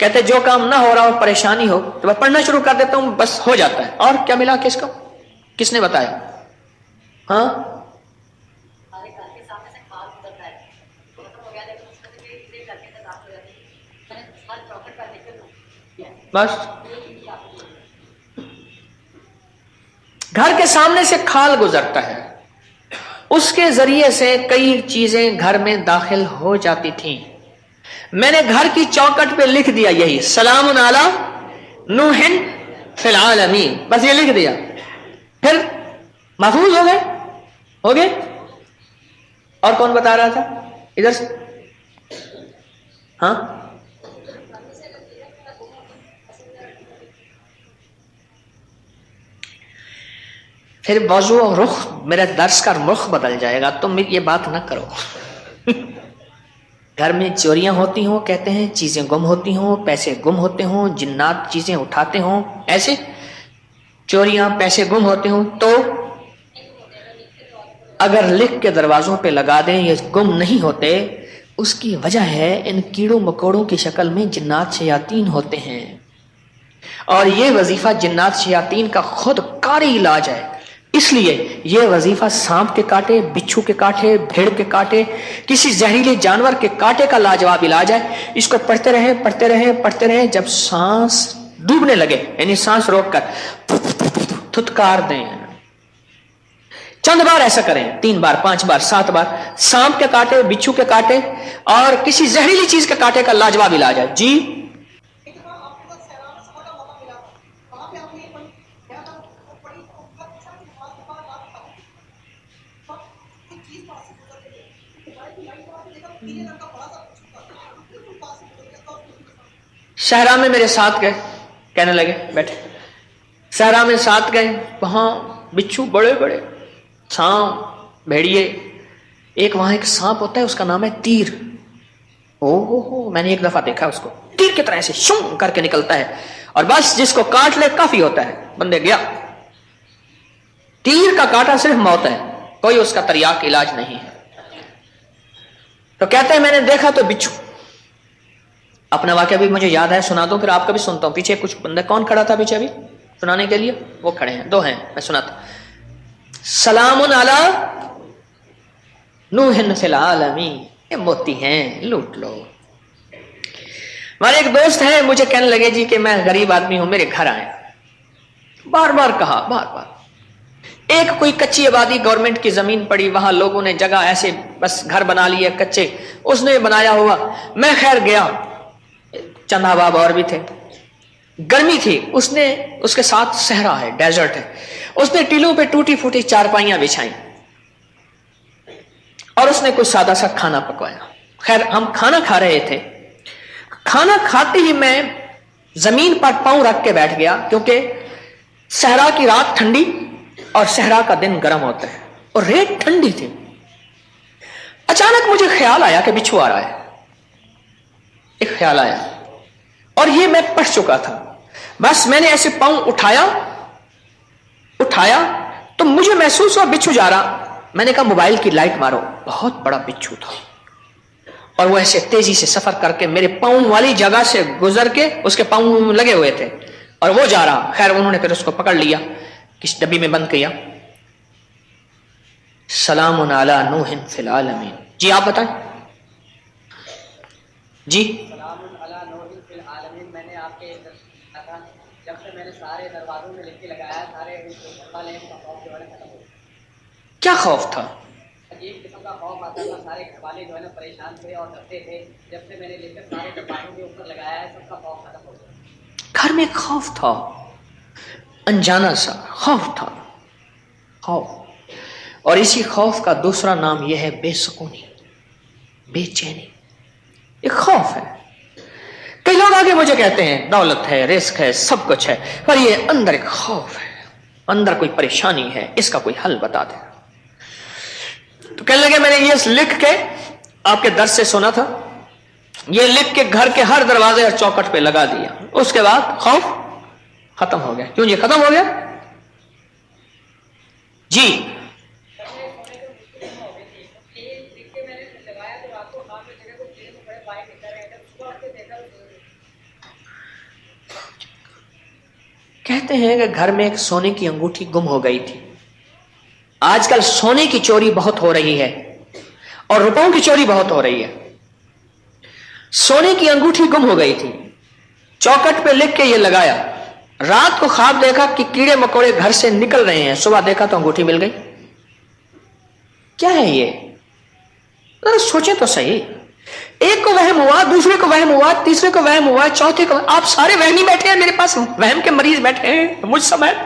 کہتے جو کام نہ ہو رہا ہو، پریشانی ہو، تو میں پڑھنا شروع کر دیتا ہوں، بس ہو جاتا ہے۔ اور کیا ملا کس کو؟ کس نے بتایا؟ ہاں بس گھر کے سامنے سے کھال گزرتا ہے، اس کے ذریعے سے کئی چیزیں گھر میں داخل ہو جاتی تھیں۔ میں نے گھر کی چوکٹ پہ لکھ دیا یہی سلام علی نوح فی العالمین، بس یہ لکھ دیا، پھر محفوظ ہو گئے۔ اور کون بتا رہا تھا ادھر سے؟ ہاں پھر موضوع اور رخ، میرے درس کا رخ بدل جائے گا، تم یہ بات نہ کرو۔ گھر میں چوریاں ہوتی ہوں، کہتے ہیں چیزیں گم ہوتی ہوں، پیسے گم ہوتے ہوں، جنات چیزیں اٹھاتے ہوں، ایسے چوریاں، پیسے گم ہوتے ہوں، تو اگر لکھ کے دروازوں پہ لگا دیں یہ گم نہیں ہوتے، اس کی وجہ ہے ان کیڑوں مکوڑوں کی شکل میں جنات شیاطین ہوتے ہیں، اور یہ وظیفہ جنات شیاطین کا خود کاری علاج ہے۔ اس لیے یہ وظیفہ سانپ کے کاٹے، بچھو کے کاٹے، بھیڑ کے کاٹے، کسی زہریلے جانور کے کاٹے کا لاجواب علاج ہے۔ اس کو پڑھتے رہیں پڑھتے رہیں پڑھتے رہیں، جب سانس ڈوبنے لگے یعنی سانس روک کر تھتکار دیں، چند بار ایسا کریں، 3 بار 5 بار 7 بار، سانپ کے کاٹے، بچھو کے کاٹے اور کسی زہریلی چیز کے کاٹے کا لاجواب علاج ہے۔ جی صحرا میں میرے ساتھ گئے، کہنے لگے بیٹھے، صحرا میں ساتھ گئے، وہاں بچھو بڑے بڑے، سانپ، بھیڑیے، ایک وہاں ایک سانپ ہوتا ہے اس کا نام ہے تیر۔ او میں نے ایک دفعہ دیکھا اس کو، تیر کی طرح سے شوں کر کے نکلتا ہے، اور بس جس کو کاٹ لے کافی ہوتا ہے، بندے گیا۔ تیر کا کاٹا صرف موت ہے، کوئی اس کا تریاق علاج نہیں ہے۔ تو کہتے ہیں میں نے دیکھا تو بچھو، اپنا واقعہ بھی مجھے یاد ہے، سنا دوں پھر آپ کا بھی سنتا ہوں۔ پیچھے کچھ بندے، کون کھڑا تھا پیچھے ابھی سنانے کے لیے؟ وہ کھڑے ہیں، 2 ہیں، میں سناتا۔ سلام علی نوح فی العالمین، یہ موتی ہیں، لوٹ لو۔ ہمارے ایک دوست ہیں، مجھے کہنے لگے جی کہ میں غریب آدمی ہوں، میرے گھر آئے، بار بار کہا، بار بار۔ ایک کوئی کچی آبادی گورنمنٹ کی زمین پڑی، وہاں لوگوں نے جگہ ایسے بس گھر بنا لیے کچے، اس نے بنایا ہوا۔ میں خیر گیا، چند احباب اور بھی تھے، گرمی تھی، اس نے اس کے ساتھ صحرا ہے، ڈیزرٹ ہے، اس نے ٹیلوں پہ ٹوٹی پھوٹی چارپائیاں بچھائیں اور اس نے کچھ سادہ سا کھانا پکوایا۔ خیر ہم کھانا کھا رہے تھے، کھانا کھاتے ہی میں زمین پر پاؤں رکھ کے بیٹھ گیا، کیونکہ صحرا کی رات ٹھنڈی اور صحرا کا دن گرم ہوتا ہے، اور ریت ٹھنڈی تھی۔ اچانک مجھے خیال آیا کہ بچھو آ رہا ہے، ایک خیال آیا، اور یہ میں پڑھ چکا تھا، بس میں نے ایسے پاؤں اٹھایا تو مجھے محسوس ہوا بچھو جا رہا۔ میں نے کہا موبائل کی لائٹ مارو، بہت بڑا بچھو تھا، اور وہ ایسے تیزی سے سفر کر کے میرے پاؤں والی جگہ سے گزر کے، اس کے پاؤں لگے ہوئے تھے اور وہ جا رہا۔ خیر انہوں نے پھر اس کو پکڑ لیا، کس ڈبی میں بند کیا۔ سلام علی نوح فی العالمین۔ جی آپ بتائیں۔ جی سلام علی نوح فی العالمین، میں نے آپ کے جب سے میں نے سارے دروازوں میں لکھ کے لگایا، سارے گھر والے کا خوف جو ہے ختم ہو گیا۔ کیا خوف تھا؟ عجیب قسم کا خوف آتا تھا، سارے گھر والے جو ہے نا پریشان تھے اور ڈرتے تھے۔ جب سے میں نے لکھ کر سارے دروازوں کے اوپر لگایا ہے، سب کا خوف ختم ہو گیا۔ گھر میں خوف تھا، انجانا سا خوف تھا، خوف۔ اور اسی خوف کا دوسرا نام یہ ہے بے سکونی، بے چینی، ایک خوف ہے۔ کئی لوگ آگے مجھے کہتے ہیں دولت ہے، رزق ہے، سب کچھ ہے، پر یہ اندر ایک خوف ہے، اندر کوئی پریشانی ہے، اس کا کوئی حل بتا دیں۔ تو کہنے لگے میں نے یہ لکھ کے آپ کے درس سے سنا تھا، یہ لکھ کے گھر کے ہر دروازے اور چوکٹ پہ لگا دیا، اس کے بعد خوف ختم ہو گیا۔ کیوں یہ ختم ہو گیا؟ جی کہتے ہیں کہ گھر میں ایک سونے کی انگوٹھی گم ہو گئی تھی. آج کل سونے کی چوری بہت ہو رہی ہے اور روپوں کی چوری بہت ہو رہی ہے. سونے کی انگوٹھی گم ہو گئی تھی, چوکٹ پہ لکھ کے یہ لگایا, رات کو خواب دیکھا کہ کیڑے مکوڑے گھر سے نکل رہے ہیں, صبح دیکھا تو انگوٹھی مل گئی. کیا ہے یہ؟ ذرا سوچیں تو صحیح. ایک کو وہم ہوا, دوسرے کو وہم ہوا, تیسرے کو وہم ہوا, چوتھے کو. آپ سارے وہمی بیٹھے ہیں, میرے پاس وہم کے مریض بیٹھے ہیں مجھ سمیت.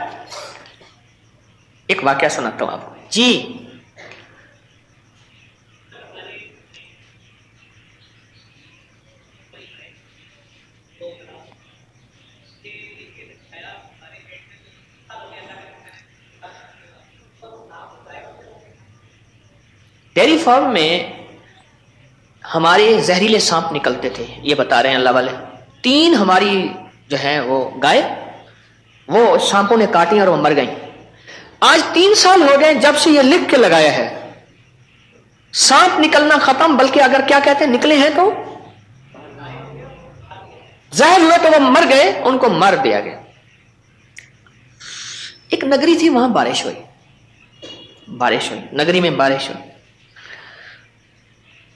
ایک واقعہ سناتا ہوں آپ کو. جی ڈیری فارم میں ہمارے زہریلے سانپ نکلتے تھے, یہ بتا رہے ہیں اللہ والے. 3 ہماری جو ہے وہ گائے, وہ سانپوں نے کاٹی اور وہ مر گئیں. آج 3 سال ہو گئے جب سے یہ لکھ کے لگایا ہے, سانپ نکلنا ختم, بلکہ اگر کیا کہتے ہیں نکلے ہیں تو زہر ہوئے تو وہ مر گئے, ان کو مار دیا گیا. ایک نگری تھی, وہاں بارش ہوئی, نگری میں بارش ہوئی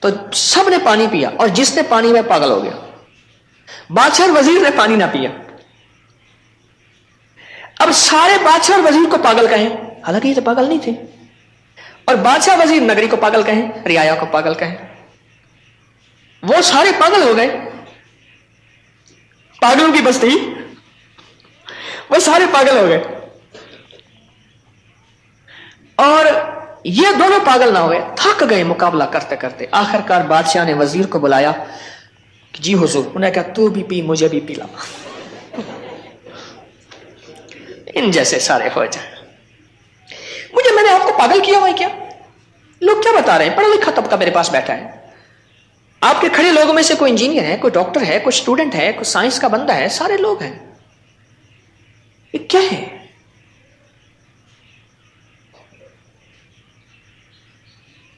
تو سب نے پانی پیا, اور جس نے پانی میں پاگل ہو گیا. بادشاہ اور وزیر نے پانی نہ پیا. اب سارے بادشاہ اور وزیر کو پاگل کہیں, حالانکہ یہ تو پاگل نہیں تھے, اور بادشاہ وزیر نگری کو پاگل کہیں, رعایا کو پاگل کہیں. وہ سارے پاگل ہو گئے, پاگلوں کی بستی, وہ سارے پاگل ہو گئے. اور یہ دونوں پاگل نہ ہوئے, تھک گئے مقابلہ کرتے کرتے. آخر کار بادشاہ نے وزیر کو بلایا کہ جی حضور. انہوں نے کہا تو بھی پی, مجھے بھی پلا, ان جیسے سارے ہو جائیں. میں نے آپ کو پاگل کیا ہوا ہے کیا؟ لوگ کیا بتا رہے ہیں؟ پڑھا لکھا طبقہ میرے پاس بیٹھا ہے. آپ کے کھڑے لوگوں میں سے کوئی انجینئر ہے, کوئی ڈاکٹر ہے, کوئی اسٹوڈنٹ ہے, کوئی سائنس کا بندہ ہے, سارے لوگ ہیں. یہ کیا ہے؟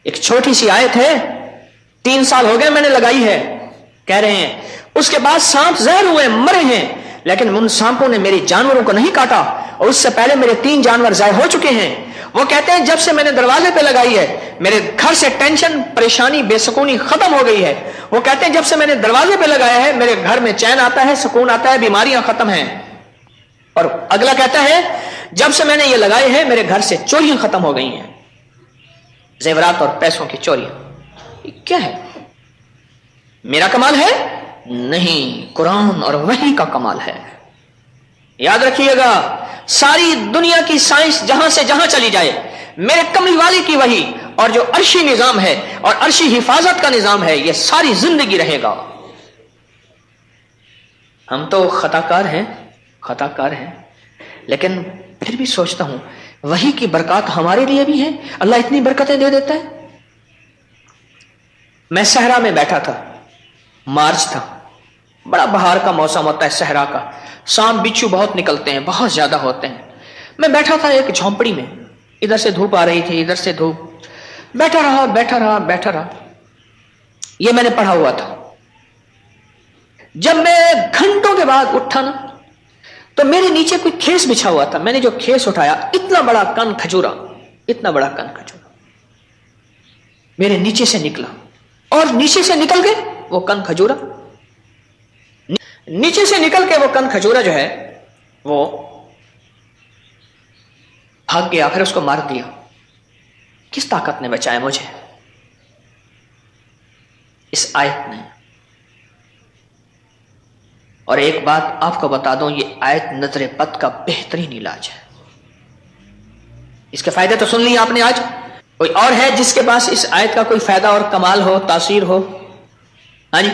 ایک چھوٹی سی آیت ہے, 3 سال ہو گئے میں نے لگائی ہے, کہہ رہے ہیں اس کے بعد سانپ زہر ہوئے, مرے ہیں, لیکن ان سانپوں نے میری جانوروں کو نہیں کاٹا, اور اس سے پہلے میرے 3 جانور ضائع ہو چکے ہیں. وہ کہتے ہیں جب سے میں نے دروازے پہ لگائی ہے میرے گھر سے ٹینشن, پریشانی, بے سکونی ختم ہو گئی ہے. وہ کہتے ہیں جب سے میں نے دروازے پہ لگایا ہے میرے گھر میں چین آتا ہے, سکون آتا ہے, بیماریاں ختم ہیں. اور اگلا کہتا ہے جب سے میں نے یہ لگائے ہیں میرے گھر سے چوریاں ختم ہو گئی ہیں, زیورات اور پیسوں کی چوریاں. یہ کیا ہے؟ میرا کمال ہے؟ نہیں, قرآن اور وحی کا کمال ہے. یاد رکھیے گا, ساری دنیا کی سائنس جہاں سے جہاں چلی جائے, میرے کملی والی کی وحی اور جو عرشی نظام ہے اور عرشی حفاظت کا نظام ہے, یہ ساری زندگی رہے گا. ہم تو خطا کار ہیں, لیکن پھر بھی سوچتا ہوں وحی کی برکات ہمارے لیے بھی ہیں. اللہ اتنی برکتیں دے دیتا ہے. میں صحرا میں بیٹھا تھا, مارچ تھا, بڑا بہار کا موسم ہوتا ہے صحرا کا, سانپ بچھو بہت نکلتے ہیں, بہت زیادہ ہوتے ہیں. میں بیٹھا تھا ایک جھونپڑی میں, ادھر سے دھوپ آ رہی تھی, ادھر سے دھوپ, بیٹھا رہا. یہ میں نے پڑھا ہوا تھا. جب میں گھنٹوں کے بعد اٹھا نا, تو میرے نیچے کوئی کھیس بچھا ہوا تھا. میں نے جو کھیس اٹھایا, اتنا بڑا کن کھجورا میرے نیچے سے نکلا, اور نیچے سے نکل گئے وہ کن کھجورا, نیچے سے نکل کے وہ کن کھجورا جو ہے وہ بھاگ گیا, پھر اس کو مار دیا. کس طاقت نے بچایا مجھے؟ اس آیت نے. اور ایک بات آپ کو بتا دوں, یہ آیت نظر بد کا بہترین علاج ہے. اس کے فائدے تو سن لیے آپ نے. آج کوئی اور ہے جس کے پاس اس آیت کا کوئی فائدہ اور کمال ہو, تاثیر ہو؟ ہاں جی.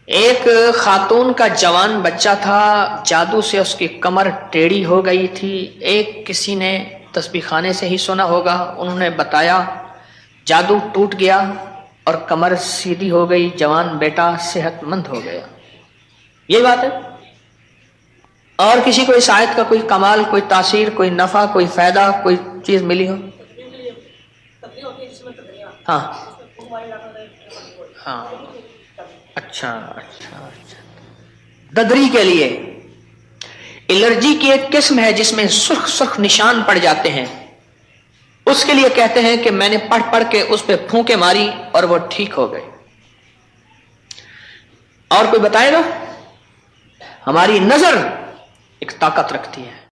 ایک خاتون کا جوان بچہ تھا, جادو سے اس کی کمر ٹیڑھی ہو گئی تھی. ایک کسی نے تسبیح خانے سے ہی سنا ہوگا, انہوں نے بتایا, جادو ٹوٹ گیا اور کمر سیدھی ہو گئی, جوان بیٹا صحت مند ہو گیا. یہی بات ہے. اور کسی کو اس آیت کا کوئی کمال، کوئی تاثیر، کوئی نفع، کوئی فائدہ، کوئی چیز ملی ہو؟ ہاں ہاں، اچھا اچھا اچھا۔ ددری کے لیے الرجی کی ایک قسم ہے جس میں سرخ سرخ نشان پڑ جاتے ہیں، اس کے لیے کہتے ہیں کہ میں نے پڑھ پڑھ کے اس پہ پھونکے ماری اور وہ ٹھیک ہو گئے۔ اور کوئی بتائے گا؟ ہماری نظر ایک طاقت رکھتی ہے،